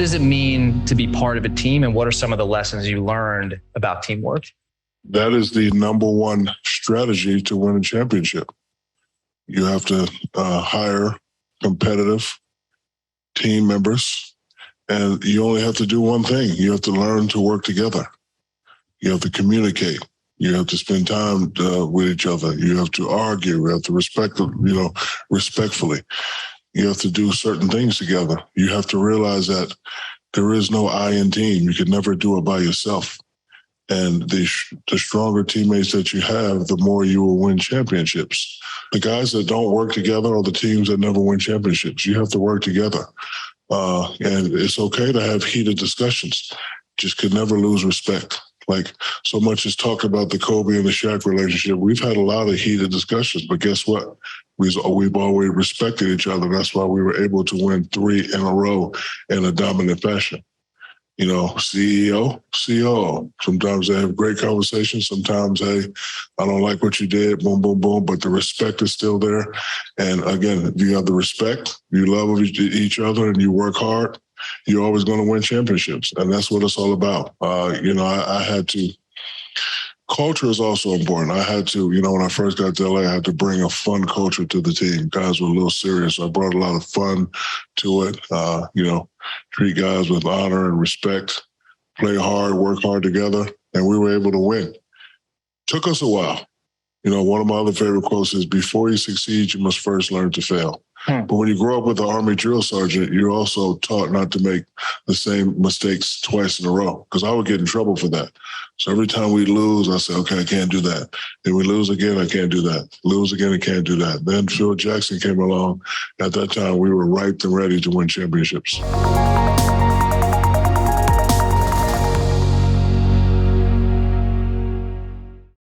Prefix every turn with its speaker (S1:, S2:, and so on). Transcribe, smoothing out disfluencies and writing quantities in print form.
S1: does it mean to be part of a team, and what are some of the lessons you learned about teamwork?
S2: That is the number one strategy to win a championship. You have to hire competitive team members, and you only have to do one thing. You have to learn to work together. You have to communicate. You have to spend time with each other. You have to argue. You have to respectfully. You have to do certain things together. You have to realize that there is no I in team. You can never do it by yourself. And the stronger teammates that you have, the more you will win championships. The guys that don't work together are the teams that never win championships. You have to work together. And it's okay to have heated discussions. Just could never lose respect. Like so much is talked about the Kobe and the Shaq relationship. We've had a lot of heated discussions, but guess what? We've always respected each other. That's why we were able to win 3 in a row in a dominant fashion. You know, CEO, COO. Sometimes they have great conversations. Sometimes, hey, I don't like what you did, boom, boom, boom, but the respect is still there. And again, if you have the respect, you love each other, and you work hard, you're always going to win championships. And that's what it's all about. I had to, culture is also important. I had to, when I first got to LA, I had to bring a fun culture to the team. Guys were a little serious. So I brought a lot of fun to it. Treat guys with honor and respect, play hard, work hard together, and we were able to win. Took us a while. One of my other favorite quotes is, before you succeed, you must first learn to fail. But when you grow up with an Army drill sergeant, you're also taught not to make the same mistakes twice in a row, because I would get in trouble for that. So every time we lose, I say, okay, I can't do that. Then we lose again, I can't do that. Lose again, I can't do that. Then Phil Jackson came along. At that time, we were ripe and ready to win championships.